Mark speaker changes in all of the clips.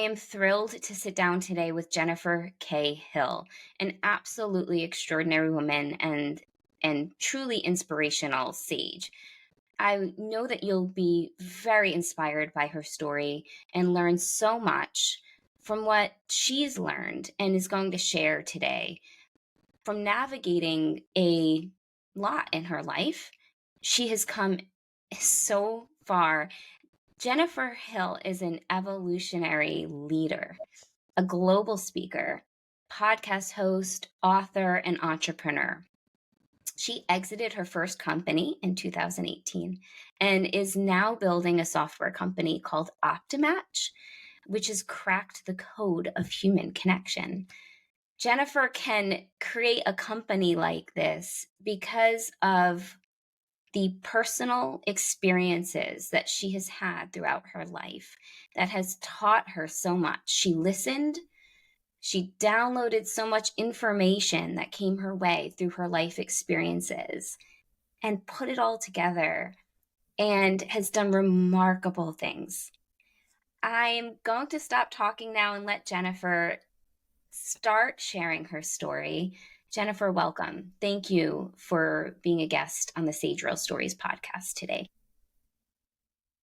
Speaker 1: am thrilled to sit down today with Jennifer K. Hill, an absolutely extraordinary woman and truly inspirational sage. I know that you'll be very inspired by her story and learn so much from what she's learned and is going to share today. From navigating a lot in her life, she has come so far. Jennifer Hill is an evolutionary leader, a global speaker, podcast host, author, and entrepreneur. She exited her first company in 2018 and is now building a software company called OptiMatch, which has cracked the code of human connection. Jennifer can create a company like this because of the personal experiences that she has had throughout her life that has taught her so much. She listened, she downloaded so much information that came her way through her life experiences and put it all together and has done remarkable things. I'm going to stop talking now and let Jennifer start sharing her story. Jennifer, welcome. Thank you for being a guest on the Sage Real Stories podcast today.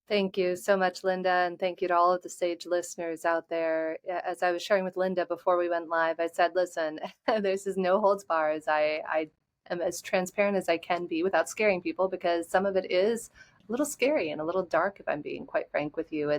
Speaker 2: Thank you so much, Linda, and thank you to all of the Sage listeners out there. As I was sharing with Linda before we went live, I said, listen, this is no holds bars. I am as transparent as I can be without scaring people, because some of it is a little scary and a little dark, if I'm being quite frank with you.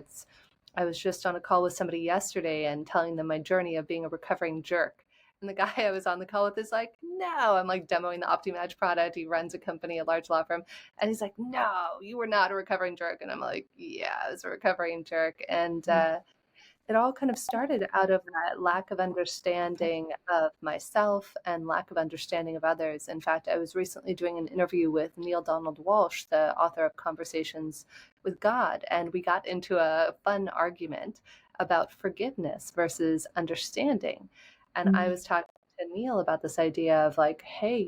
Speaker 2: I was just on a call with somebody yesterday and telling them my journey of being a recovering jerk. And the guy I was on the call with is like, no, I'm like demoing the OptiMatch product. He runs a company, a large law firm. And he's like, no, you were not a recovering jerk. And I'm like, yeah, I was a recovering jerk. And it all kind of started out of that lack of understanding of myself and lack of understanding of others. In fact, I was recently doing an interview with Neil Donald Walsh, the author of Conversations with God. And we got into a fun argument about forgiveness versus understanding. And I was talking to Neil about this idea of like, hey,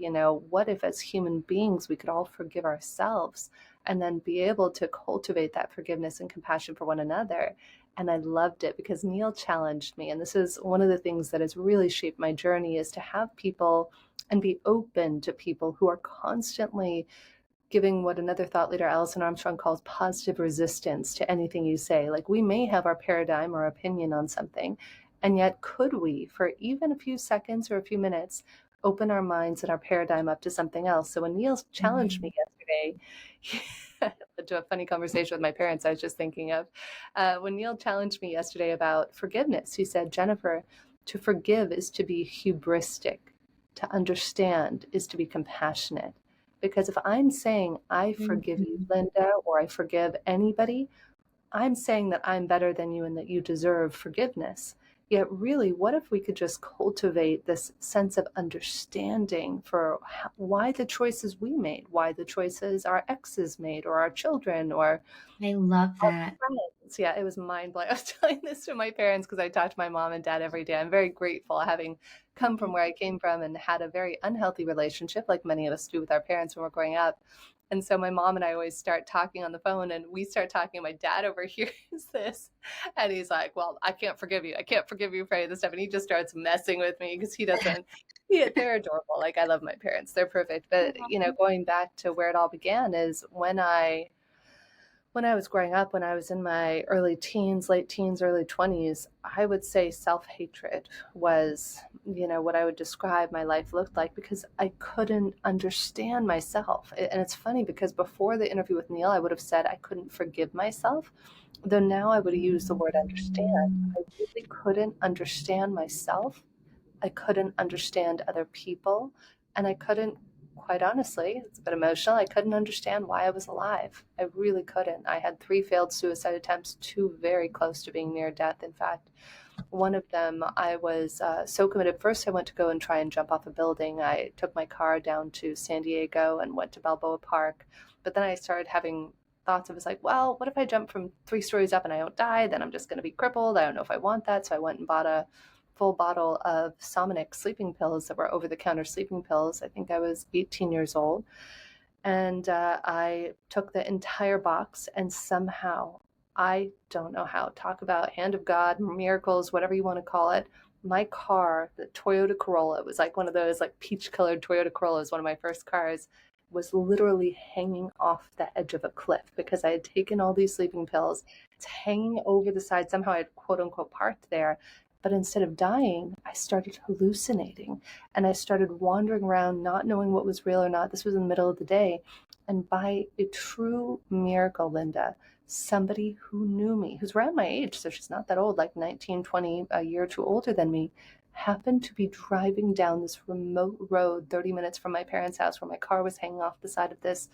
Speaker 2: what if as human beings we could all forgive ourselves and then be able to cultivate that forgiveness and compassion for one another? And I loved it because Neil challenged me. And this is one of the things that has really shaped my journey, is to have people and be open to people who are constantly giving what another thought leader, Alison Armstrong, calls positive resistance to anything you say. Like, we may have our paradigm or opinion on something, and yet could we, for even a few seconds or a few minutes, open our minds and our paradigm up to something else? So when Neil challenged me yesterday, to a funny conversation with my parents I was just thinking of, when Neil challenged me yesterday about forgiveness, he said, Jennifer, to forgive is to be hubristic. To understand is to be compassionate. Because if I'm saying I forgive you, Linda, or I forgive anybody, I'm saying that I'm better than you and that you deserve forgiveness. Yet really, what if we could just cultivate this sense of understanding for why the choices we made, why the choices our exes made, or our children, or
Speaker 1: I love that.
Speaker 2: friends. Yeah, it was mind-blowing. I was telling this to my parents because I talk to my mom and dad every day. I'm very grateful, having come from where I came from and had a very unhealthy relationship, like many of us do with our parents when we're growing up. And so my mom and I always start talking on the phone, and we start talking, and my dad overhears this, and he's like, well, I can't forgive you. I can't forgive you for any of this stuff. And he just starts messing with me because he doesn't, they're adorable. Like, I love my parents. They're perfect. But, going back to where it all began is when I was growing up, when I was in my early teens, late teens, early 20s, I would say self-hatred was, what I would describe my life looked like, because I couldn't understand myself. And it's funny because before the interview with Neil, I would have said I couldn't forgive myself, though now I would have used the word understand. I really couldn't understand myself. I couldn't understand other people, and I couldn't, quite honestly, it's a bit emotional, I couldn't understand why I was alive. I really couldn't. I had 3 failed suicide attempts, 2 very close to being near death. In fact, one of them, I was so committed. First, I went to go and try and jump off a building. I took my car down to San Diego and went to Balboa Park. But then I started having thoughts. I was like, well, what if I jump from 3 stories up and I don't die? Then I'm just going to be crippled. I don't know if I want that. So I went and bought a full bottle of Somnic sleeping pills that were over-the-counter sleeping pills. I think I was 18 years old. And I took the entire box, and somehow I don't know how. Talk about hand of God, miracles, whatever you want to call it. My car, the Toyota Corolla, it was like one of those like peach colored Toyota Corollas, one of my first cars, was literally hanging off the edge of a cliff because I had taken all these sleeping pills. It's hanging over the side. Somehow I had quote unquote parked there. But instead of dying, I started hallucinating and I started wandering around, not knowing what was real or not. This was in the middle of the day. And by a true miracle, Linda, somebody who knew me, who's around my age, so she's not that old, like 19, 20, a year or two older than me, happened to be driving down this remote road 30 minutes from my parents' house where my car was hanging off the side of this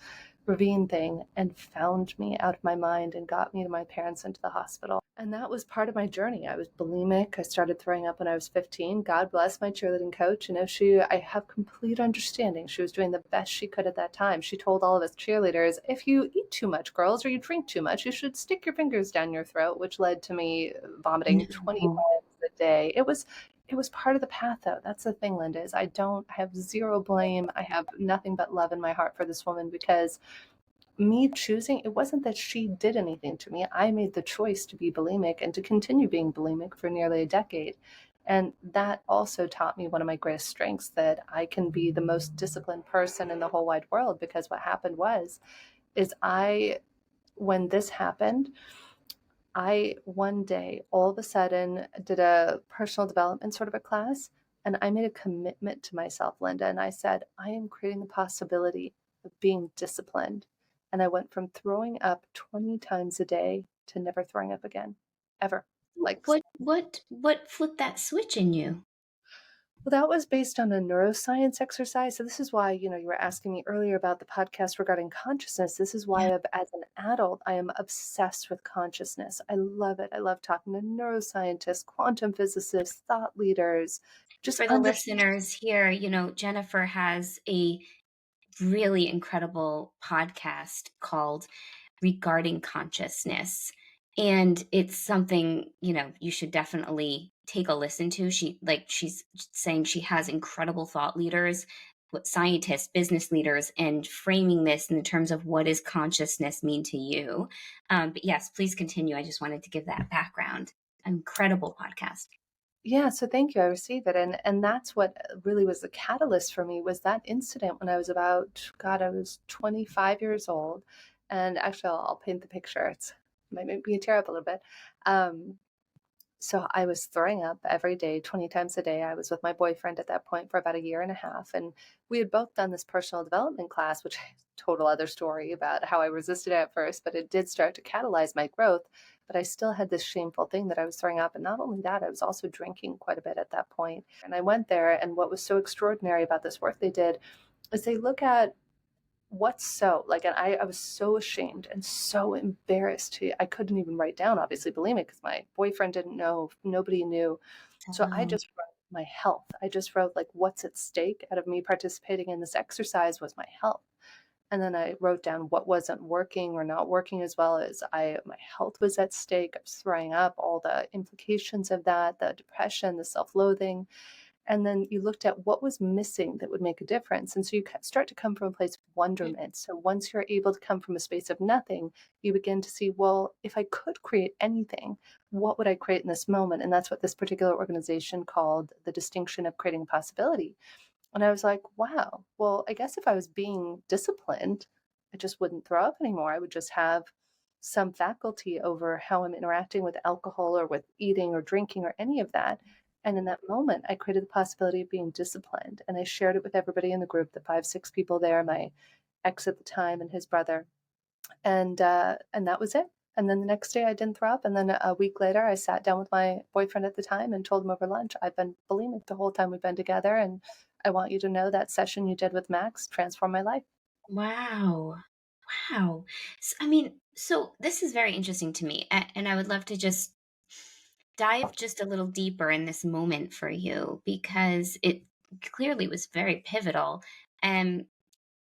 Speaker 2: ravine thing and found me out of my mind and got me to my parents into the hospital. And that was part of my journey. I was bulimic. I started throwing up when I was 15. God bless my cheerleading coach. I have complete understanding. She was doing the best she could at that time. She told all of us cheerleaders, if you eat too much, girls, or you drink too much, you should stick your fingers down your throat, which led to me vomiting 20
Speaker 1: No.
Speaker 2: times a day. It was part of the path though. That's the thing, Linda, is I have zero blame. I have nothing but love in my heart for this woman because me choosing, it wasn't that she did anything to me. I made the choice to be bulimic and to continue being bulimic for nearly a decade. And that also taught me one of my greatest strengths, that I can be the most disciplined person in the whole wide world. Because what happened is when this happened, I one day all of a sudden did a personal development sort of a class, and I made a commitment to myself, Linda, and I said, I am creating the possibility of being disciplined. And I went from throwing up 20 times a day to never throwing up again, ever. Like,
Speaker 1: What flipped that switch in you?
Speaker 2: well, that was based on a neuroscience exercise. So this is why, you were asking me earlier about the podcast regarding consciousness. This is why,
Speaker 1: Yeah.
Speaker 2: as an adult, I am obsessed with consciousness. I love it. I love talking to neuroscientists, quantum physicists, thought leaders, just
Speaker 1: For the
Speaker 2: understand.
Speaker 1: listeners here, Jennifer has a really incredible podcast called Regarding Consciousness. And it's something, you should definitely take a listen to. She's saying she has incredible thought leaders, scientists, business leaders, and framing this in terms of what does consciousness mean to you. But yes, please continue. I just wanted to give that background. Incredible podcast.
Speaker 2: Yeah, so thank you. I receive it. And that's what really was the catalyst for me, was that incident when I was about, God, I was 25 years old. And actually, I'll paint the picture. It's might make me tear up a little bit. Um, So I was throwing up every day, 20 times a day. I was with my boyfriend at that point for about a year and a half. And we had both done this personal development class, which total other story about how I resisted it at first, but it did start to catalyze my growth. But I still had this shameful thing that I was throwing up. And not only that, I was also drinking quite a bit at that point. And I went there, and what was so extraordinary about this work they did is they look at what's so like, and I was so ashamed and so embarrassed I couldn't even write down obviously bulimic because my boyfriend didn't know, nobody knew. So I
Speaker 1: Oh,
Speaker 2: just wrote my health. I just wrote like what's at stake out of me participating in this exercise was my health. And then I wrote down what wasn't working or not working as well. As my health was at stake. I was throwing up, all the implications of that, the depression, the self-loathing. And then you looked at what was missing that would make a difference. And so you start to come from a place of wonderment. So once you're able to come from a space of nothing, you begin to see, well, if I could create anything, what would I create in this moment? And that's what this particular organization called the distinction of creating a possibility. And I was like, wow, well, I guess if I was being disciplined, I just wouldn't throw up anymore. I would just have some faculty over how I'm interacting with alcohol or with eating or drinking or any of that. And in that moment, I created the possibility of being disciplined. And I shared it with everybody in the group, the 5, 6 people there, my ex at the time and his brother. And that was it. And then the next day I didn't throw up. And then a week later, I sat down with my boyfriend at the time and told him over lunch, I've been bulimic the whole time we've been together. And I want you to know that session you did with Max transformed my life.
Speaker 1: wow. Wow. So this is very interesting to me. And I would love to just dive just a little deeper in this moment for you because it clearly was very pivotal. Um,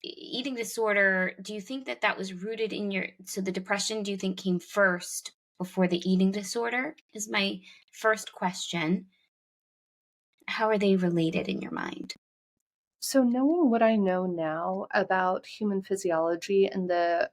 Speaker 1: Eating disorder, do you think that that was rooted in so the depression, do you think came first before the eating disorder? Is my first question. How are they related in your mind?
Speaker 2: So knowing what I know now about human physiology and the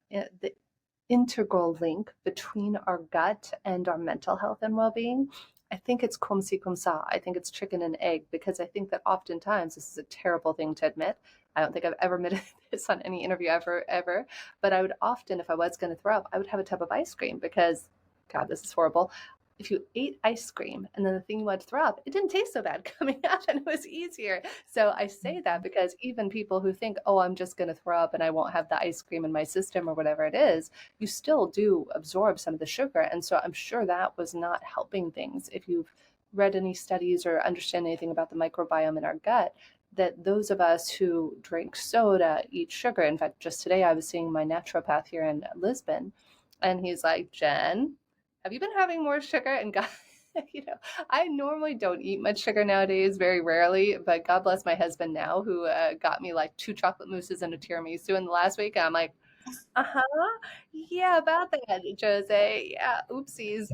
Speaker 2: integral link between our gut and our mental health and well-being. I think it's comme ci comme ça. I think it's chicken and egg, because I think that oftentimes, this is a terrible thing to admit, I don't think I've ever admitted this on any interview ever, but I would often, if I was going to throw up, I would have a tub of ice cream because, God, this is horrible. If you ate ice cream and then the thing you wanted to throw up, it didn't taste so bad coming out and it was easier. So I say that because even people who think, oh, I'm just going to throw up and I won't have the ice cream in my system or whatever it is, you still do absorb some of the sugar. And so I'm sure that was not helping things. If you've read any studies or understand anything about the microbiome in our gut, that those of us who drink soda, eat sugar. In fact, just today I was seeing my naturopath here in Lisbon, and he's like, Jen, have you been having more sugar? And God, you know, I normally don't eat much sugar nowadays, very rarely, but God bless my husband now, who got me like 2 chocolate mousses and a tiramisu in the last week. And I'm like, uh-huh, yeah, about that, Jose. Yeah, oopsies.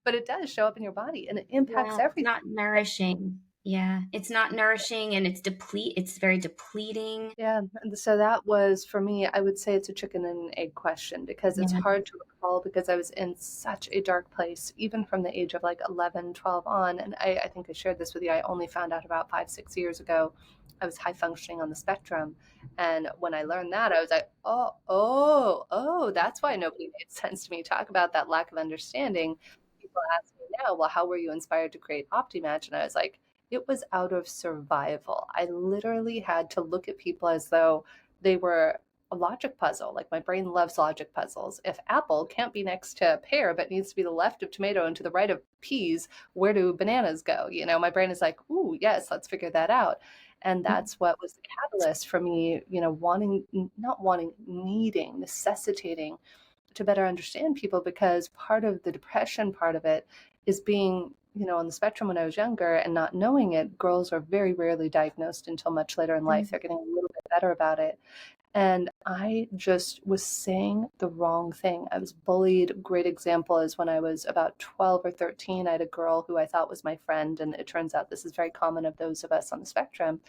Speaker 2: But it does show up in your body and it impacts
Speaker 1: Yeah, it's
Speaker 2: everything.
Speaker 1: not nourishing. Yeah, it's not nourishing and it's very depleting.
Speaker 2: Yeah, and so that was for me, I would say it's a chicken and egg question, because it's
Speaker 1: Yeah.
Speaker 2: hard to recall, because I was in such a dark place, even from the age of like 11, 12 on. And I think I shared this with you. I only found out about 5, 6 years ago I was high functioning on the spectrum. And when I learned that, I was like, oh, that's why nobody made sense to me. Talk about that lack of understanding. People ask me now, well, how were you inspired to create OptiMatch? And I was like, it was out of survival. I literally had to look at people as though they were a logic puzzle. Like, my brain loves logic puzzles. If apple can't be next to pear but needs to be the left of tomato and to the right of peas, where do bananas go? You know, my brain is like, ooh, yes, let's figure that out. And that's what was the catalyst for me, you know, not wanting, needing, necessitating to better understand people, because part of the depression part of it is being, you know, on the spectrum. When I was younger and not knowing it, girls are very rarely diagnosed until much later in life. They're getting a little bit better about it. And I just was saying the wrong thing. I was bullied. Great example is when I was about 12 or 13, I had a girl who I thought was my friend. And it turns out this is very common of those of us on the spectrum,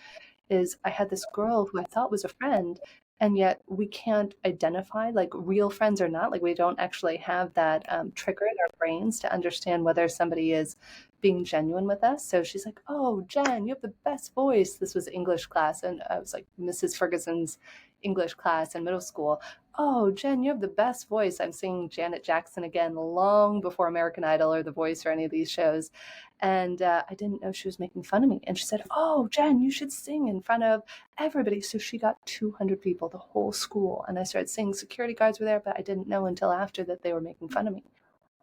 Speaker 2: is I had this girl who I thought was a friend, and yet we can't identify like real friends or not. Like, we don't actually have that trigger in our brains to understand whether somebody is being genuine with us. So she's like, "Oh, Jen, you have the best voice." This was English class, and I was like Mrs. Ferguson's English class in middle school. "Oh, Jen, you have the best voice." I'm singing Janet Jackson again, long before American Idol or The Voice or any of these shows. And I didn't know she was making fun of me. And she said, "Oh, Jen, you should sing in front of everybody." So she got 200 people, the whole school. And I started singing. Security guards were there, but I didn't know until after that they were making fun of me.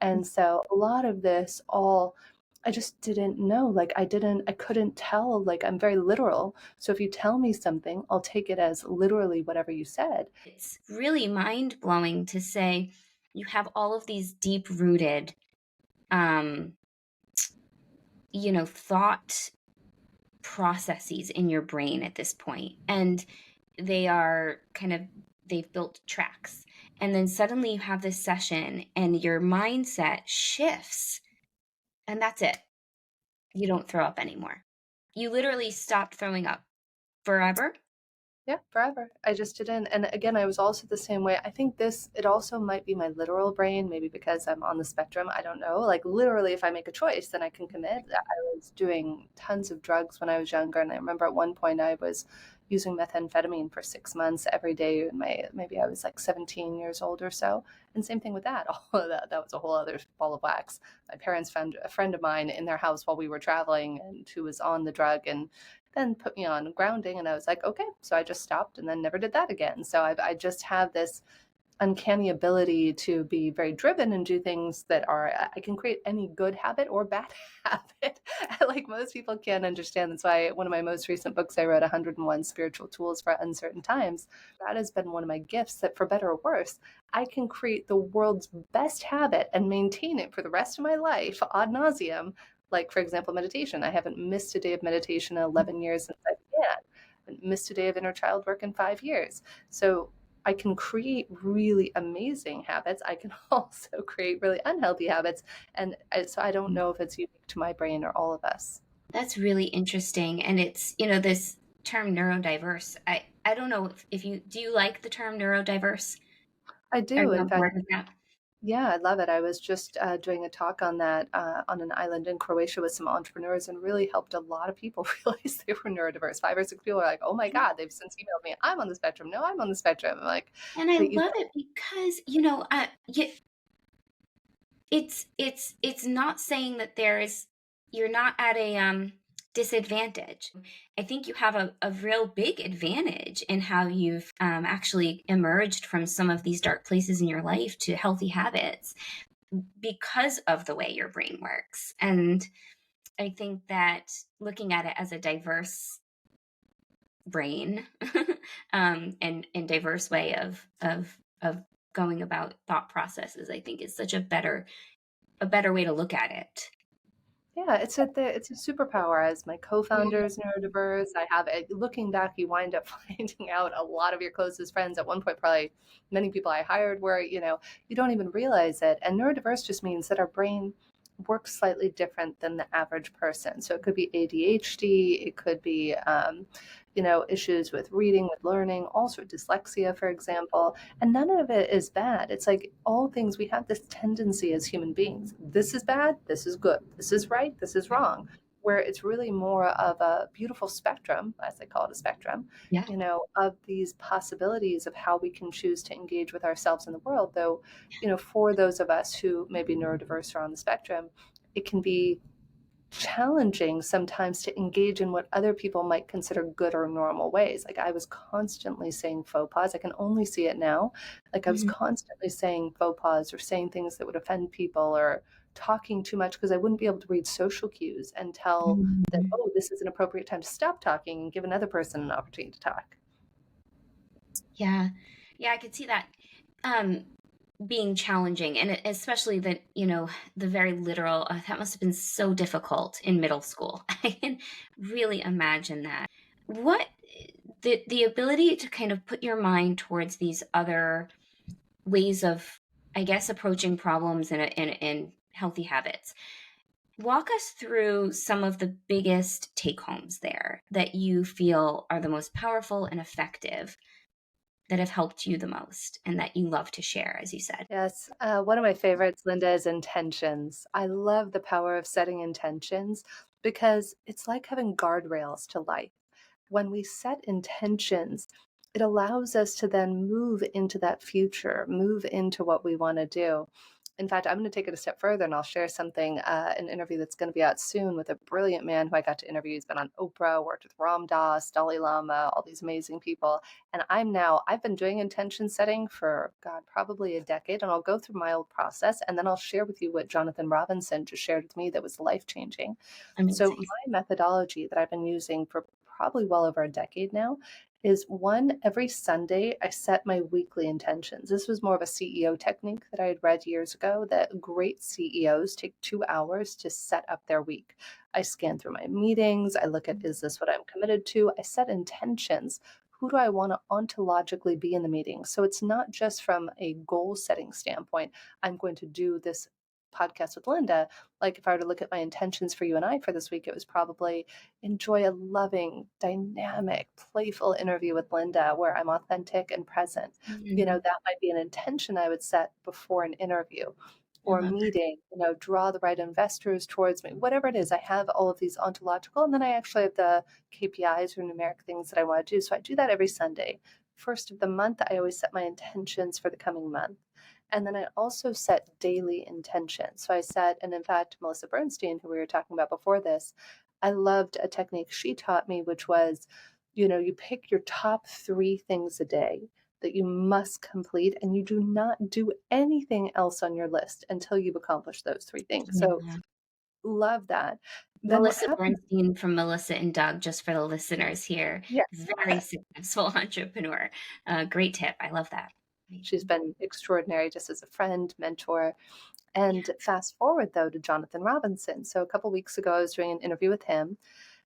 Speaker 2: And so a lot of this all, I just didn't know. Like, I couldn't tell. Like, I'm very literal. So if you tell me something, I'll take it as literally whatever you said.
Speaker 1: It's really mind blowing to say you have all of these deep rooted, um, thought processes in your brain at this point, and they are they've built tracks, and then suddenly you have this session and your mindset shifts, and that's it. You don't throw up anymore. You literally stopped throwing up forever.
Speaker 2: Yeah, forever. I just didn't. And again, I was also the same way. I think it also might be my literal brain, maybe because I'm on the spectrum. I don't know. Like, literally, if I make a choice, then I can commit. I was doing tons of drugs when I was younger. And I remember at one point I was using methamphetamine for 6 months every day. Maybe I was like 17 years old or so. And same thing with that. All of that was a whole other ball of wax. My parents found a friend of mine in their house while we were traveling, and who was on the drug, and then put me on grounding. And I was like, okay. So I just stopped and then never did that again. So I just have this uncanny ability to be very driven and do things that are, I can create any good habit or bad habit. Like, most people can't understand. That's why one of my most recent books I wrote, 101 Spiritual Tools for Uncertain Times, that has been one of my gifts, that for better or worse, I can create the world's best habit and maintain it for the rest of my life ad nauseum. Like, for example, meditation. I haven't missed a day of meditation in 11 years since I began. I haven't missed a day of inner child work in 5 years. So I can create really amazing habits. I can also create really unhealthy habits. And so I don't know if it's unique to my brain or all of us.
Speaker 1: That's really interesting. And it's, this term neurodiverse. I don't know if you do you like the term neurodiverse?
Speaker 2: I
Speaker 1: Are
Speaker 2: do.
Speaker 1: you
Speaker 2: In
Speaker 1: on
Speaker 2: fact,
Speaker 1: board with that?
Speaker 2: yeah, I love it. I was just doing a talk on that on an island in Croatia with some entrepreneurs and really helped a lot of people realize they were neurodiverse. 5 or 6 people were like, oh my God, they've since emailed me, I'm on the spectrum. No, I'm on the spectrum. I'm like,
Speaker 1: And I
Speaker 2: but you
Speaker 1: love it because, it's not saying that you're not at a disadvantage. I think you have a real big advantage in how you've actually emerged from some of these dark places in your life to healthy habits because of the way your brain works. And I think that looking at it as a diverse brain and diverse way of going about thought processes, I think is such a better way to look at it.
Speaker 2: yeah, it's a superpower. As my co-founder is neurodiverse, I have looking back, you wind up finding out a lot of your closest friends at one point, probably many people I hired were, you don't even realize it. And neurodiverse just means that our brain works slightly different than the average person. So it could be ADHD, it could be issues with reading, with learning, all sorts of dyslexia, for example. And none of it is bad. It's like all things, we have this tendency as human beings. This is bad, this is good, this is right, this is wrong. Where it's really more of a beautiful spectrum, as I call it, a spectrum,
Speaker 1: Yeah.
Speaker 2: of these possibilities of how we can choose to engage with ourselves in the world. Though, for those of us who may be neurodiverse or on the spectrum, it can be challenging sometimes to engage in what other people might consider good or normal ways. Like I was constantly saying faux pas. I can only see it now. Like I was
Speaker 1: Mhm.
Speaker 2: constantly saying faux pas or saying things that would offend people or talking too much because I wouldn't be able to read social cues and tell that,
Speaker 1: Mhm.
Speaker 2: oh, this is an appropriate time to stop talking and give another person an opportunity to talk.
Speaker 1: Yeah. Yeah, I could see that um, being challenging, and especially that, the very literal, that must have been so difficult in middle school. I can really imagine that. What the ability to kind of put your mind towards these other ways of, I guess, approaching problems in healthy habits. Walk us through some of the biggest take homes there that you feel are the most powerful and effective, that have helped you the most and that you love to share, as you said.
Speaker 2: Yes, one of my favorites, Linda, is intentions. I love the power of setting intentions because it's like having guardrails to life. When we set intentions, it allows us to then move into that future, move into what we want to do. In fact, I'm going to take it a step further and I'll share something, an interview that's going to be out soon with a brilliant man who I got to interview. He's been on Oprah, worked with Ram Dass, Dalai Lama, all these amazing people. And I've been doing intention setting for, God, probably a decade. And I'll go through my old process and then I'll share with you what Jonathan Robinson just shared with me that was life changing. So,
Speaker 1: Amazing.
Speaker 2: my methodology that I've been using for probably well over a decade now is one, every Sunday, I set my weekly intentions. This was more of a CEO technique that I had read years ago that great CEOs take 2 hours to set up their week. I scan through my meetings, I look at, is this what I'm committed to? I set intentions. Who do I want to ontologically be in the meeting? So it's not just from a goal setting standpoint, I'm going to do this podcast with Linda. Like if I were to look at my intentions for you and I for this week, it was probably enjoy a loving, dynamic, playful interview with Linda where I'm authentic and present.
Speaker 1: Mhm.
Speaker 2: That might be an intention I would set before an interview
Speaker 1: I
Speaker 2: or
Speaker 1: love that.
Speaker 2: meeting, draw the right investors towards me, whatever it is. I have all of these ontological, and then I actually have the KPIs or numeric things that I want to do. So I do that every Sunday. First of the month, I always set my intentions for the coming month. And then I also set daily intentions. So I set, and in fact, Melissa Bernstein, who we were talking about before this, I loved a technique she taught me, which was, you pick your top 3 things a day that you must complete, and you do not do anything else on your list until you've accomplished those 3 things. So
Speaker 1: Yeah.
Speaker 2: love that. Then what
Speaker 1: Melissa
Speaker 2: happens?
Speaker 1: Bernstein from Melissa and Doug, just for the listeners here.
Speaker 2: Yeah,
Speaker 1: Very successful entrepreneur. Great tip. I love that.
Speaker 2: she's
Speaker 1: Amazing.
Speaker 2: been extraordinary just as a friend, mentor. And fast forward though to Jonathan Robinson. So a couple weeks ago, I was doing an interview with him.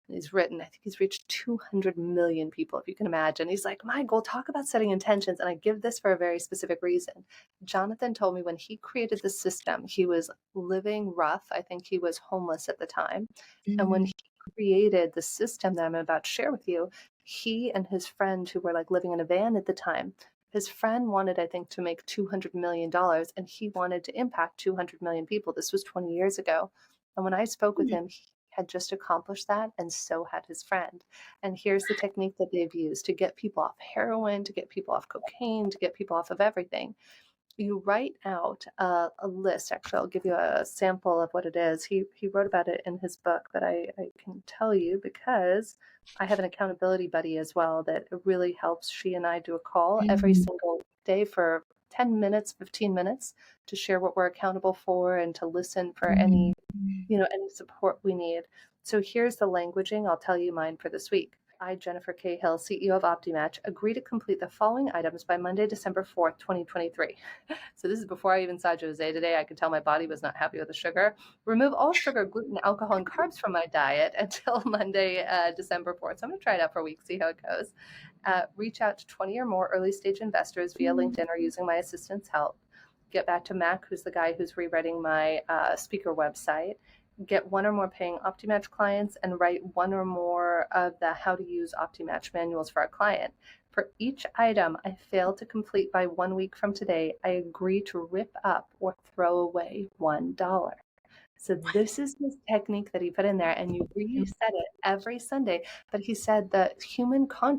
Speaker 2: He's written, I think he's reached 200 million people, if you can imagine. He's like, Michael, talk about setting intentions. And I give this for a very specific reason. Jonathan told me when he created the system, he was living rough. I think he was homeless at the time. And when
Speaker 1: Mhm.
Speaker 2: he created the system that I'm about to share with you, he and his friend, who were like living in a van at the time, His friend wanted, I think, to make $200 million, and he wanted to impact 200 million people. This was 20 years ago. And when I spoke with
Speaker 1: Hmm.
Speaker 2: him, he had just accomplished that, and so had his friend. And here's the technique that they've used to get people off heroin, to get people off cocaine, to get people off of everything. You write out a list. Actually, I'll give you a sample of what it is. He wrote about it in his book, but I can tell you because I have an accountability buddy as well that really helps. She and I do a call every
Speaker 1: Mm.
Speaker 2: single day for 10 minutes, 15 minutes to share what we're accountable for and to listen for
Speaker 1: Mm.
Speaker 2: any support we need. So here's the languaging. I'll tell you mine for this week. I, Jennifer Cahill, CEO of OptiMatch, agree to complete the following items by Monday, December 4th, 2023. So this is before I even saw Jose today. I could tell my body was not happy with the sugar. Remove all sugar, gluten, alcohol, and carbs from my diet until Monday, December 4th. So I'm going to try it out for a week, see how it goes. Reach out to 20 or more early stage investors via LinkedIn or using my assistant's help. Get back to Mac, who's the guy who's rewriting my speaker website. Get one or more paying OptiMatch clients and write one or more of the how to use OptiMatch manuals for our client. For each item I fail to complete by 1 week from today, I agree to rip up or throw away $1. So this is his technique that he put in there, and you reset it every Sunday. But he said that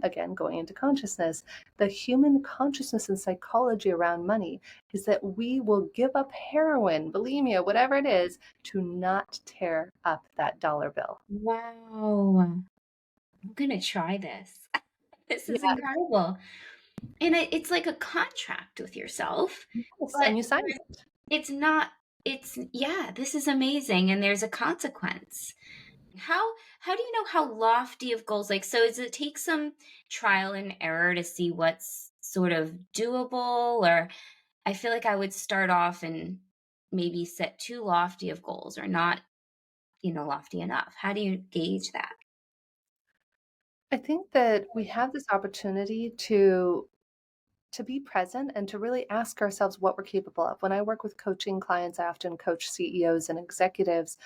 Speaker 2: again, going into consciousness, the human consciousness and psychology around money is that we will give up heroin, bulimia, whatever it is, to not tear up that dollar bill.
Speaker 1: Wow. I'm gonna try this. This is
Speaker 2: Yeah,
Speaker 1: incredible. And it's like a contract with yourself,
Speaker 2: yes,
Speaker 1: but
Speaker 2: and you sign it.
Speaker 1: it's not, yeah, this is amazing. And there's a consequence. How do you know how lofty of goals, like, so does it take some trial and error to see what's sort of doable? Or I feel like I would start off and maybe set too lofty of goals or not, lofty enough. How do you gauge that?
Speaker 2: I think that we have this opportunity to be present and to really ask ourselves what we're capable of. When I work with coaching clients, I often coach CEOs and executives.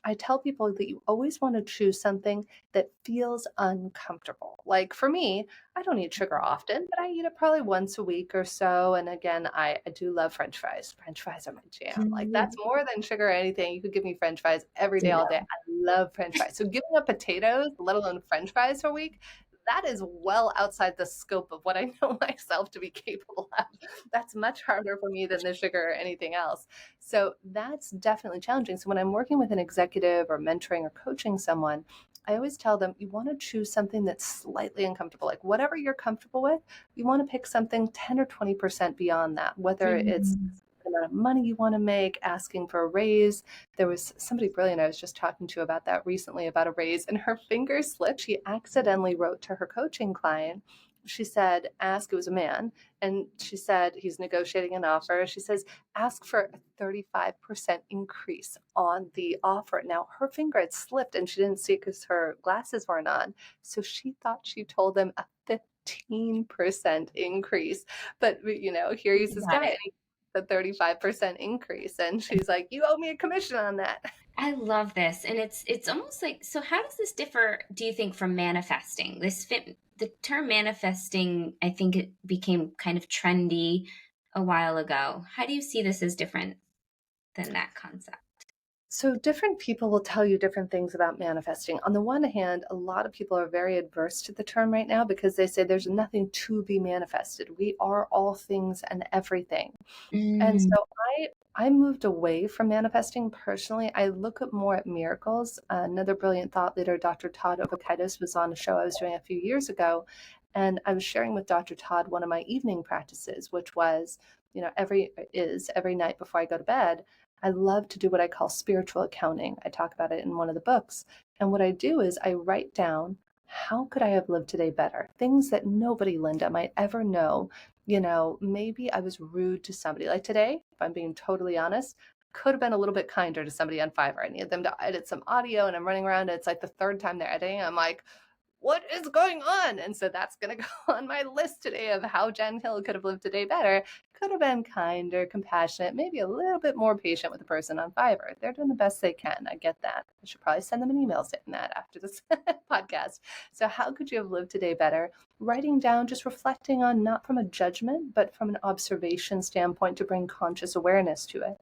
Speaker 2: I tell people that you always want to choose something that feels uncomfortable. Like for me, I don't eat sugar often, but I eat it probably once a week or so. And again, I do love French fries. French fries are my jam. Like that's
Speaker 1: Mhm.
Speaker 2: more than sugar or anything. You could give me French fries every day, all day.
Speaker 1: Ditto.
Speaker 2: I love French fries. So giving up potatoes, let alone French fries for a week, that is well outside the scope of what I know myself to be capable of. That's much harder for me than the sugar or anything else. So that's definitely challenging. So when I'm working with an executive or mentoring or coaching someone, I always tell them you want to choose something that's slightly uncomfortable. Like whatever you're comfortable with, you want to pick something 10 or 20% beyond that, whether it's
Speaker 1: Mhm.
Speaker 2: the amount of money you want to make, asking for a raise. There was somebody brilliant I was just talking to about that recently about a raise, and her finger slipped. She accidentally wrote to her coaching client. She said, ask, it was a man, and she said, he's negotiating an offer. She says, ask for a 35% increase on the offer. Now, her finger had slipped and she didn't see it because her glasses weren't on. So she thought she told them a 15% increase. But, here he's this
Speaker 1: Got
Speaker 2: guy
Speaker 1: it.
Speaker 2: and he the 35% increase. And she's like, you owe me a commission on that.
Speaker 1: I love this. And it's almost like, so how does this differ, do you think, from manifesting? The term manifesting, I think it became kind of trendy a while ago. How do you see this as different than that concept?
Speaker 2: So, different people will tell you different things about manifesting. On the one hand, a lot of people are very adverse to the term right now because they say there's nothing to be manifested. We are all things and everything. And
Speaker 1: Mm.
Speaker 2: so I moved away from manifesting personally. I look at more at miracles. Another brilliant thought leader, Dr. Todd Obakaitis, was on a show I was doing a few years ago, and I was sharing with Dr. Todd one of my evening practices, which was, every night before I go to bed, I love to do what I call spiritual accounting. I talk about it in one of the books. And what I do is I write down how could I have lived today better? Things that nobody, Linda, might ever know. Maybe I was rude to somebody. Like today, if I'm being totally honest, could have been a little bit kinder to somebody on Fiverr. I needed them to edit some audio and I'm running around. And it's like the third time they're editing. I'm like, what is going on? And so that's going to go on my list today of how Jen Hill could have lived today better. Could have been kinder, compassionate, maybe a little bit more patient with the person on Fiverr. They're doing the best they can. I get that. I should probably send them an email saying that after this podcast. So how could you have lived today better? Writing down, just reflecting on, not from a judgment, but from an observation standpoint to bring conscious awareness to it.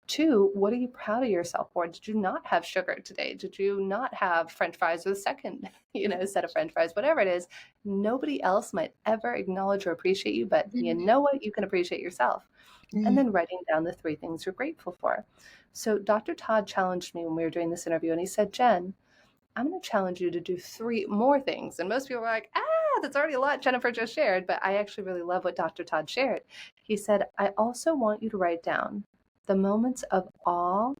Speaker 2: 2, what are you proud of yourself for? Did you not have sugar today? Did you not have French fries with a second, set of French fries, whatever it is? Nobody else might ever acknowledge or appreciate you, but you know what? You can appreciate yourself. And then writing down the 3 things you're grateful for. So Dr. Todd challenged me when we were doing this interview, and he said, Jen, I'm going to challenge you to do 3 more things. And most people were like, that's already a lot Jennifer just shared, but I actually really love what Dr. Todd shared. He said, I also want you to write down the moments of awe,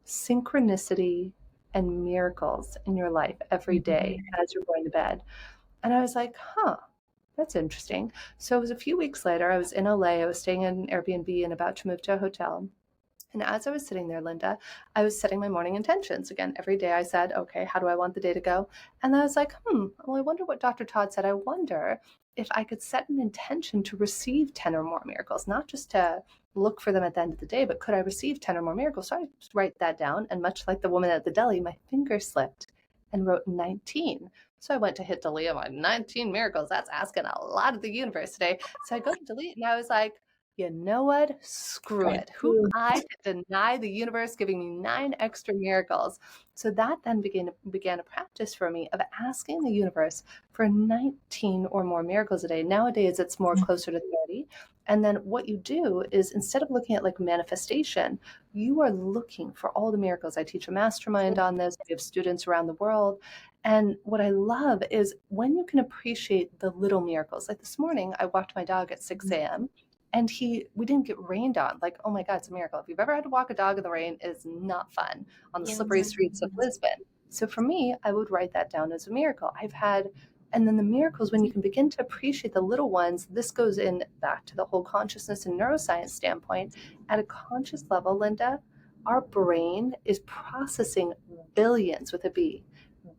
Speaker 2: synchronicity, and miracles in your life every day as you're going to bed. And I was like, that's interesting. So it was a few weeks later, I was in LA, I was staying in an Airbnb and about to move to a hotel. And as I was sitting there, Linda, I was setting my morning intentions. Again, every day I said, okay, how do I want the day to go? And I was like, well, I wonder what Dr. Todd said. I wonder if I could set an intention to receive 10 or more miracles, not just to look for them at the end of the day, but could I receive 10 or more miracles? So I just write that down. And much like the woman at the deli, my finger slipped and wrote 19. So I went to hit delete. I'm like, 19 miracles. That's asking a lot of the universe today. So I go to delete and I was like, you know what? Screw it. Who am I to deny the universe giving me 9 extra miracles? So that then began a practice for me of asking the universe for 19 or more miracles a day. Nowadays, it's more closer to 30. And then what you do is, instead of looking at like manifestation, you are looking for all the miracles. I teach a mastermind on this. We have students around the world. And what I love is when you can appreciate the little miracles. Like this morning, I walked my dog at 6 a.m. and we didn't get rained on. Like, oh my God, it's a miracle. If you've ever had to walk a dog in the rain, it is not fun on the slippery streets of Lisbon. So for me, I would write that down as a miracle. And then the miracles, when you can begin to appreciate the little ones, this goes in back to the whole consciousness and neuroscience standpoint. At a conscious level, Linda, our brain is processing billions with a B,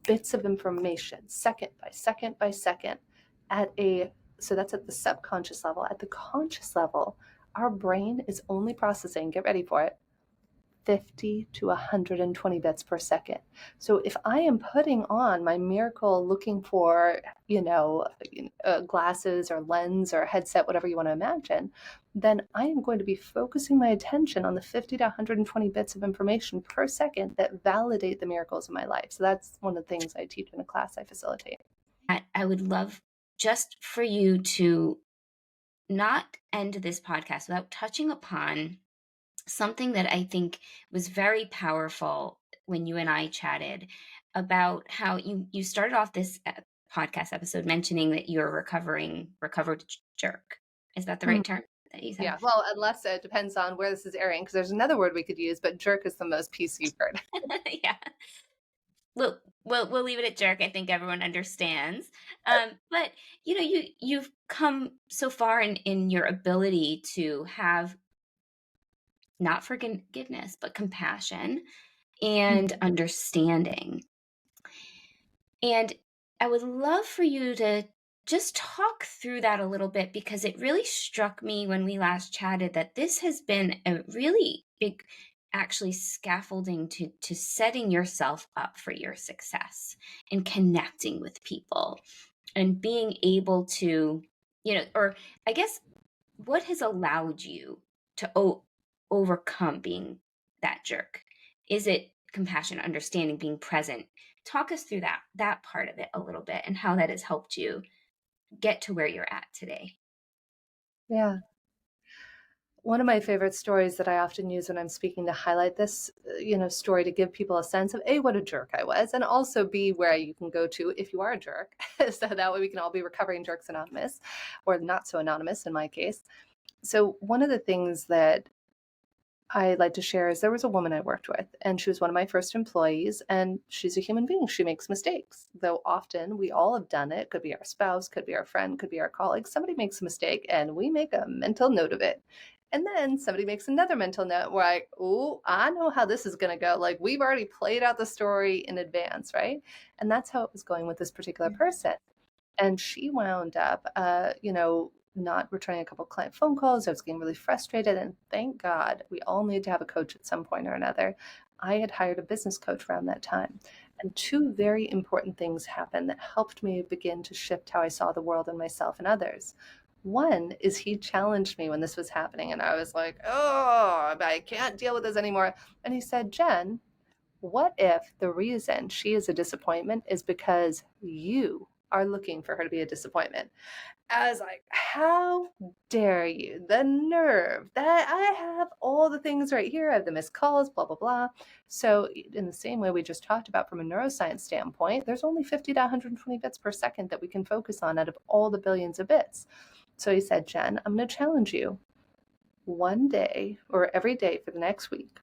Speaker 2: bits of information, second by second by second, so that's at the subconscious level. At the conscious level, our brain is only processing, get ready for it, 50 to 120 bits per second. So if I am putting on my miracle looking for, glasses or lens or headset, whatever you want to imagine, then I am going to be focusing my attention on the 50 to 120 bits of information per second that validate the miracles in my life. So that's one of the things I teach in a class I facilitate.
Speaker 1: I would love just for you to not end this podcast without touching upon something that I think was very powerful when you and I chatted about how you started off this podcast episode mentioning that you're recovered jerk. Is that the right term that you said?
Speaker 2: Yeah, well, unless it depends on where this is airing, because there's another word we could use, but jerk is the most PC word.
Speaker 1: Yeah. We'll leave it at jerk. I think everyone understands. But you've come so far in your ability to have not forgiveness, but compassion and understanding. And I would love for you to just talk through that a little bit, because it really struck me when we last chatted that this has been a really big, actually, scaffolding to setting yourself up for your success and connecting with people and being able to, or I guess, what has allowed you to overcome being that jerk? Is it compassion, understanding, being present? Talk us through that part of it a little bit and how that has helped you get to where you're at today.
Speaker 2: Yeah. One of my favorite stories that I often use when I'm speaking to highlight this, story to give people a sense of A, what a jerk I was, and also B, where you can go to if you are a jerk. So that way we can all be recovering jerks anonymous, or not so anonymous in my case. So one of the things that I like to share is there was a woman I worked with, and she was one of my first employees, and she's a human being. She makes mistakes, though often we all have done it. Could be our spouse, could be our friend, could be our colleague. Somebody makes a mistake, and we make a mental note of it. And then somebody makes another mental note where oh, I know how this is going to go. Like we've already played out the story in advance, right? And that's how it was going with this particular person. And she wound up, not returning a couple of client phone calls. I was getting really frustrated. And thank God we all need to have a coach at some point or another. I had hired a business coach around that time. And two very important things happened that helped me begin to shift how I saw the world and myself and others. One is he challenged me when this was happening, and I was like, oh, I can't deal with this anymore. And he said, Jen, what if the reason she is a disappointment is because you are looking for her to be a disappointment? I was like, how dare you? The nerve that I have all the things right here. I have the missed calls, blah, blah, blah. So, in the same way we just talked about from a neuroscience standpoint, there's only 50 to 120 bits per second that we can focus on out of all the billions of bits. So he said, Jen, I'm going to challenge you one day or every day for the next week.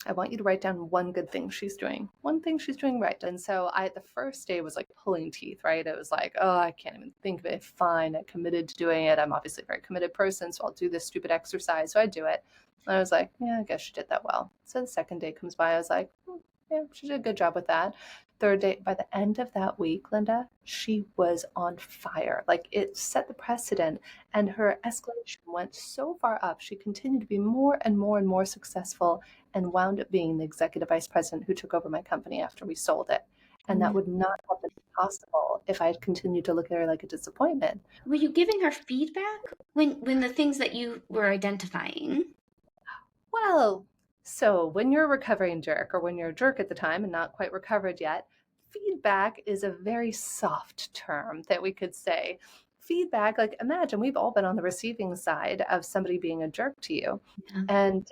Speaker 2: I want you to write down one good thing she's doing, one thing she's doing right. And so the first day was like pulling teeth, right? It was like, oh, I can't even think of it. Fine. I committed to doing it. I'm obviously a very committed person, so I'll do this stupid exercise. So I do it. And I was like, yeah, I guess she did that well. So the second day comes by. I was like, yeah, she did a good job with that. Third day, by the end of that week, Linda, she was on fire. Like it set the precedent, and her escalation went so far up. She continued to be more and more and more successful and wound up being the executive vice president who took over my company after we sold it. And that
Speaker 1: Mm.
Speaker 2: would not have been possible if I had continued to look at her like a disappointment.
Speaker 1: Were you giving her feedback when the things that you were identifying?
Speaker 2: Well, so when you're a recovering jerk, or when you're a jerk at the time and not quite recovered yet, feedback is a very soft term that we could say. Feedback, like imagine we've all been on the receiving side of somebody being a jerk to you.
Speaker 1: Yeah.
Speaker 2: And,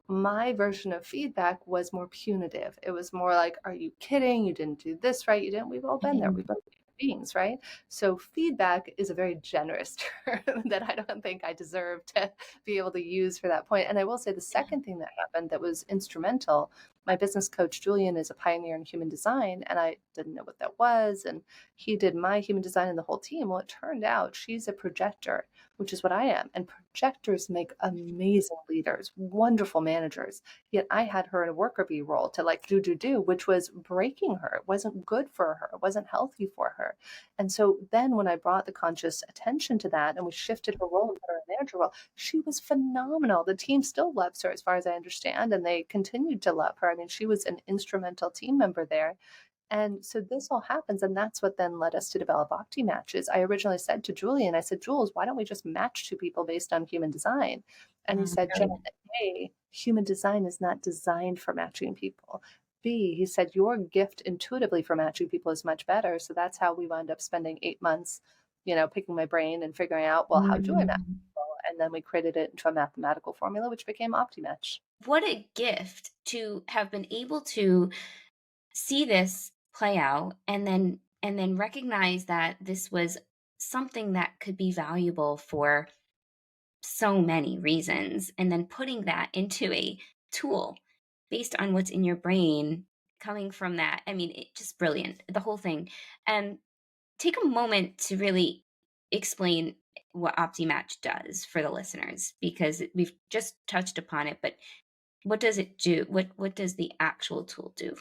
Speaker 2: my version of feedback was more punitive. It was more like, are you kidding? You didn't do this right. You didn't. We've all been there.
Speaker 1: Mhm.
Speaker 2: We've been beings, right? So feedback is a very generous term that I don't think I deserve to be able to use for that point. And I will say the second thing that happened that was instrumental, my business coach, Julian, is a pioneer in human design, and I didn't know what that was. And he did my human design and the whole team. Well, it turned out she's a projector, which is what I am. And projectors make amazing leaders, wonderful managers. Yet I had her in a worker bee role to like do, which was breaking her. It wasn't good for her. It wasn't healthy for her. And so then when I brought the conscious attention to that and we shifted her role and put her in a manager role, she was phenomenal. The team still loves her as far as I understand, and they continued to love her. I mean, she was an instrumental team member there. And so this all happens, and that's what then led us to develop OptiMatches. I originally said to Julian, I said, Jules, why don't we just match two people based on human design? And he said, Jen,
Speaker 1: Brilliant.
Speaker 2: A, human design is not designed for matching people. B, he said, your gift intuitively for matching people is much better. So that's how we wound up spending 8 months, picking my brain and figuring out, well, how do I match
Speaker 1: Mm.
Speaker 2: people? And then we created it into a mathematical formula, which became OptiMatch.
Speaker 1: What a gift to have been able to see this play out and then recognize that this was something that could be valuable for so many reasons, and then putting that into a tool based on what's in your brain coming from that. I mean, it just brilliant, the whole thing. And take a moment to really explain what OptiMatch does for the listeners, because we've just touched upon it, but what does it do? What does the actual tool do?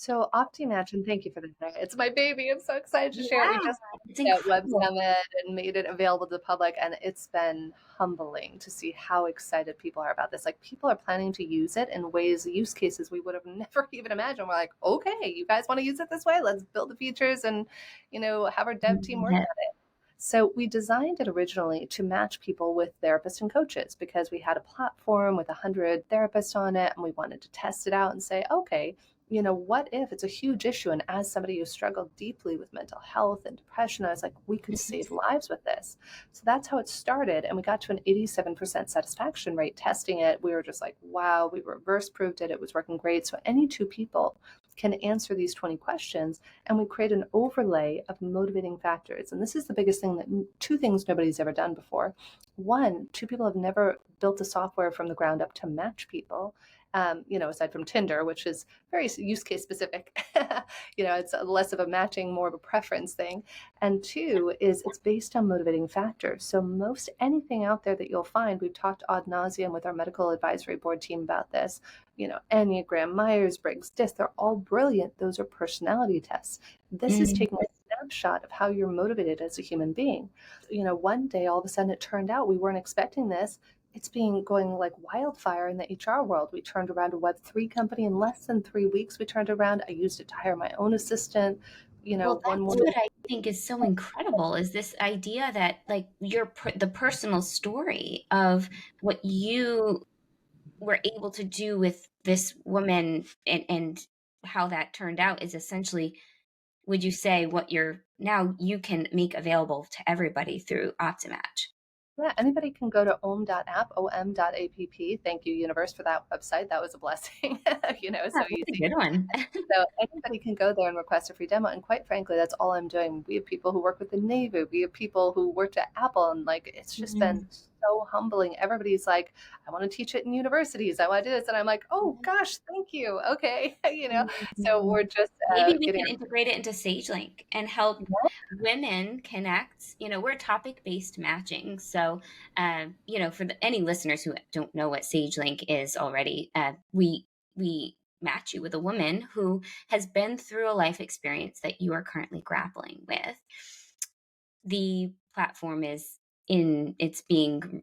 Speaker 2: So OptiMatch, and thank you for that. It's my baby. I'm so excited to share it. We
Speaker 1: Yeah,
Speaker 2: just
Speaker 1: it's
Speaker 2: at Web
Speaker 1: incredible.
Speaker 2: Summit and made it available to the public, and it's been humbling to see how excited people are about this. Like people are planning to use it in ways, use cases we would have never even imagined. We're like, okay, you guys want to use it this way? Let's build the features and have our dev team work
Speaker 1: Yeah.
Speaker 2: on it. So we designed it originally to match people with therapists and coaches because we had a platform with 100 therapists on it, and we wanted to test it out and say, okay, what if it's a huge issue? And as somebody who struggled deeply with mental health and depression, I was like, we could save lives with this. So that's how it started. And we got to an 87% satisfaction rate testing it. We were just like, wow, we reverse proved it. It was working great. So any two people can answer these 20 questions, and we create an overlay of motivating factors. And this is the biggest thing, that two things nobody's ever done before. One, two people have never built a software from the ground up to match people. Aside from Tinder, which is very use case specific. It's less of a matching, more of a preference thing. And two is it's based on motivating factors. So most anything out there that you'll find, we've talked ad nauseum with our medical advisory board team about this. Enneagram, Myers-Briggs, DISC, they're all brilliant. Those are personality tests. This is
Speaker 1: Mm.
Speaker 2: taking a snapshot of how you're motivated as a human being. One day, all of a sudden, it turned out we weren't expecting this. It's been going like wildfire in the HR world. We turned around a Web3 company in less than 3 weeks. We turned around. I used it to hire my own assistant.
Speaker 1: Well,
Speaker 2: One
Speaker 1: that's
Speaker 2: woman.
Speaker 1: what I think is so incredible is this idea that like the personal story of what you were able to do with this woman and how that turned out is essentially, would you say, what you're now you can make available to everybody through OptiMatch?
Speaker 2: Yeah, anybody can go to om.app, om.app. Thank you, universe, for that website. That was a blessing.
Speaker 1: Yeah,
Speaker 2: So
Speaker 1: that's a
Speaker 2: easy.
Speaker 1: good one.
Speaker 2: So anybody can go there and request a free demo. And quite frankly, that's all I'm doing. We have people who work with the Navy. We have people who worked at Apple. And like, it's just been
Speaker 1: Mm.
Speaker 2: so humbling. Everybody's like, I want to teach it in universities. I want to do this. And I'm like, oh gosh, thank you. Okay. So
Speaker 1: Mhm.
Speaker 2: we're just
Speaker 1: Maybe we
Speaker 2: getting
Speaker 1: can integrate it into SageLink and help
Speaker 2: our.
Speaker 1: women connect. We're topic-based matching. So, for any listeners who don't know what SageLink is already, we match you with a woman who has been through a life experience that you are currently grappling with. The platform is it's being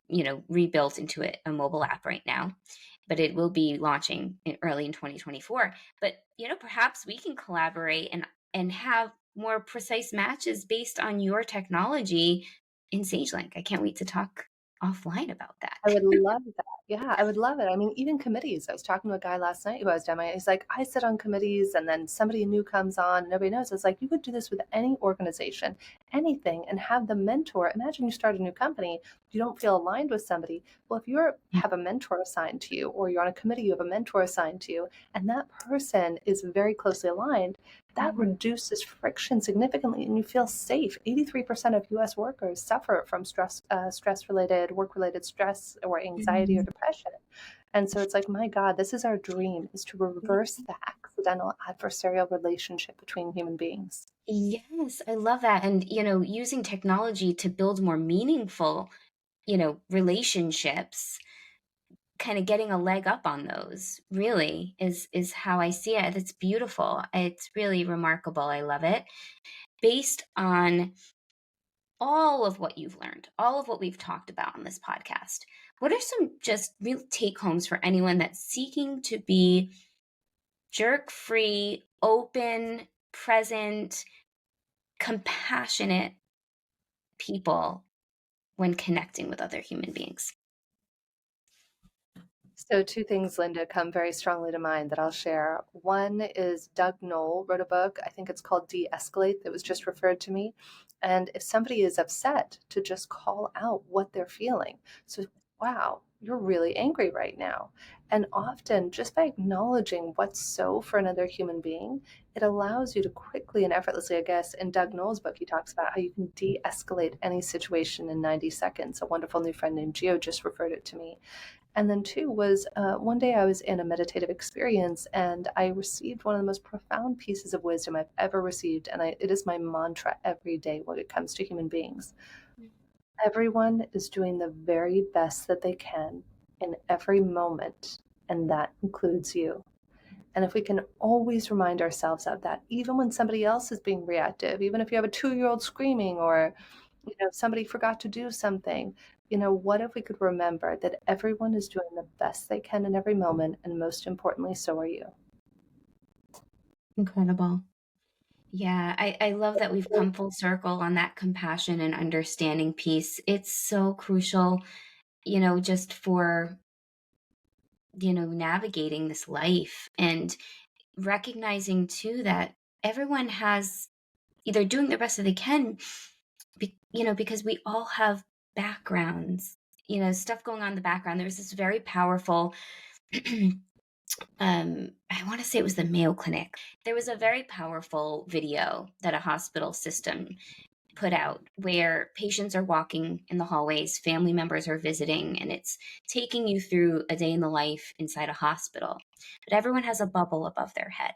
Speaker 1: rebuilt into a mobile app right now, but it will be launching early in 2024. But perhaps we can collaborate and have more precise matches based on your technology in SageLink. I can't wait to talk offline about
Speaker 2: I
Speaker 1: that.
Speaker 2: would love that. Yeah, I would love it. I mean, even committees. I was talking to a guy last night who I was demoing. He's like, I sit on committees and then somebody new comes on and nobody knows. It's like, you could do this with any organization, anything, and have the mentor. Imagine you start a new company, you don't feel aligned with somebody. Well, if you have a mentor assigned to you or you're on a committee, you have a mentor assigned to you, and that person is very closely aligned, that reduces friction significantly and you feel safe. 83% of US workers suffer from stress-related, work-related stress or anxiety or
Speaker 1: Mhm.
Speaker 2: depression. And so it's like, my God, this is our dream, is to reverse the accidental adversarial relationship between human beings.
Speaker 1: Yes, I love that. And, using technology to build more meaningful, relationships, kind of getting a leg up on those really is how I see it. It's beautiful. It's really remarkable. I love it. Based on all of what you've learned, all of what we've talked about on this podcast, what are some just real take homes for anyone that's seeking to be jerk free, open, present, compassionate people when connecting with other human beings?
Speaker 2: So two things, Linda, come very strongly to mind that I'll share. One is Doug Knoll wrote a book, I think it's called De-Escalate, that was just referred to me. And if somebody is upset, to just call out what they're feeling. So, wow, you're really angry right now. And often, just by acknowledging what's so for another human being, it allows you to quickly and effortlessly, I guess, in Doug Knoll's book, he talks about how you can de-escalate any situation in 90 seconds. A wonderful new friend named Gio just referred it to me. And then two was one day I was in a meditative experience and I received one of the most profound pieces of wisdom I've ever received. And it is my mantra every day when it comes to human beings. Everyone is doing the very best that they can in every moment, and that includes you. And if we can always remind ourselves of that, even when somebody else is being reactive, even if you have a 2-year-old screaming or somebody forgot to do something, what if we could remember that everyone is doing the best they can in every moment, and most importantly, so are you.
Speaker 1: Incredible. Yeah, I love that we've come full circle on that compassion and understanding piece. It's so crucial, just for, navigating this life and recognizing too that everyone has either doing the best that they can, because we all have backgrounds, stuff going on in the background. There was this very powerful I want to say it was the Mayo Clinic. There was a very powerful video that a hospital system put out where patients are walking in the hallways, family members are visiting, and it's taking you through a day in the life inside a hospital. But everyone has a bubble above their head.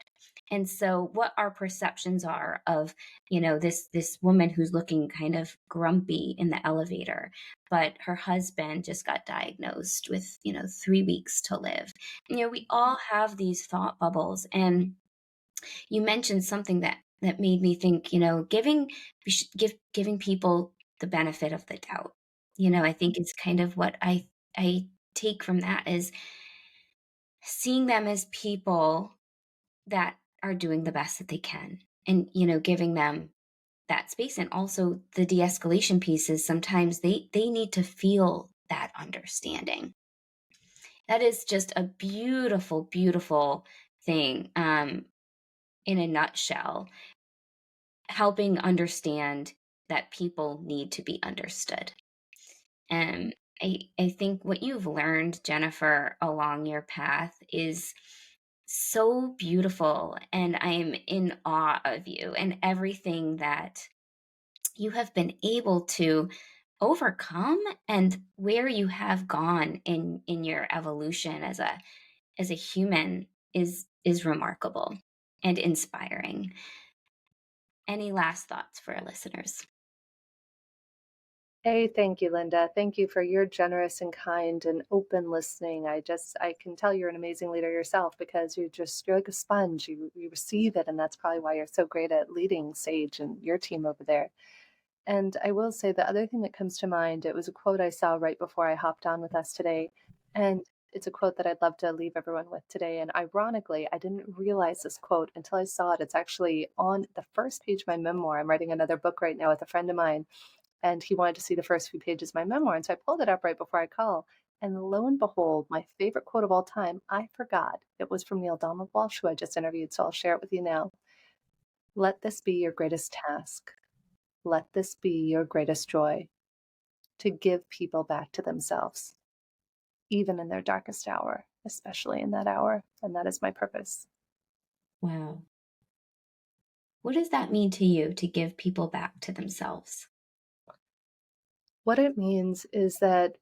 Speaker 1: And so what our perceptions are of, this woman who's looking kind of grumpy in the elevator, but her husband just got diagnosed with, 3 weeks to live. We all have these thought bubbles. And you mentioned something that made me think, we should giving people the benefit of the doubt. I think it's kind of what I take from that is seeing them as people that are doing the best that they can, and giving them that space. And also the de-escalation pieces, sometimes they need to feel that understanding. That is just a beautiful, beautiful thing, in a nutshell, helping understand that people need to be understood. And I think what you've learned, Jennifer, along your path is so beautiful. And I'm in awe of you and everything that you have been able to overcome, and where you have gone in your evolution as a human is remarkable and inspiring. Any last thoughts for our listeners?
Speaker 2: Hey, thank you, Linda. Thank you for your generous and kind and open listening. I can tell you're an amazing leader yourself because you're like a sponge. You receive it, and that's probably why you're so great at leading Sage and your team over there. And I will say the other thing that comes to mind, it was a quote I saw right before I hopped on with us today. And it's a quote that I'd love to leave everyone with today. And ironically, I didn't realize this quote until I saw it. It's actually on the first page of my memoir. I'm writing another book right now with a friend of mine, and he wanted to see the first few pages of my memoir. And so I pulled it up right before I call. And lo and behold, my favorite quote of all time, I forgot. It was from Neil Donald Walsh, who I just interviewed. So I'll share it with you now. Let this be your greatest task. Let this be your greatest joy, to give people back to themselves, even in their darkest hour, especially in that hour. And that is my purpose.
Speaker 1: Wow. What does that mean to you, to give people back to themselves?
Speaker 2: What it means is that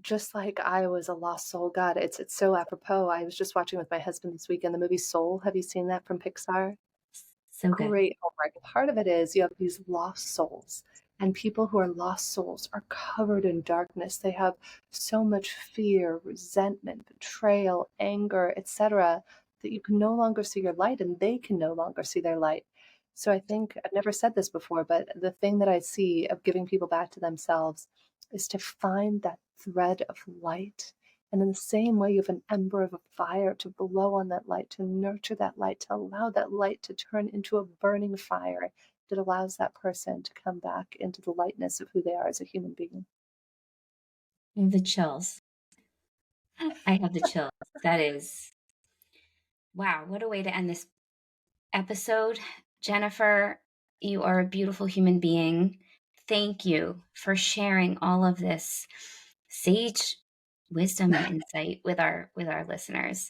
Speaker 2: just like I was a lost soul, God, it's so apropos. I was just watching with my husband this weekend the movie Soul. Have you seen that from Pixar?
Speaker 1: So good.
Speaker 2: Great homework. Part of it is you have these lost souls, and people who are lost souls are covered in darkness. They have so much fear, resentment, betrayal, anger, etc., that you can no longer see your light, and they can no longer see their light. So I think I've never said this before, but the thing that I see of giving people back to themselves is to find that thread of light. And in the same way, you have an ember of a fire to blow on that light, to nurture that light, to allow that light to turn into a burning fire that allows that person to come back into the lightness of who they are as a human being.
Speaker 1: I have the chills. I have the chills. That is, wow, what a way to end this episode. Jennifer, you are a beautiful human being. Thank you for sharing all of this sage wisdom and insight with our listeners.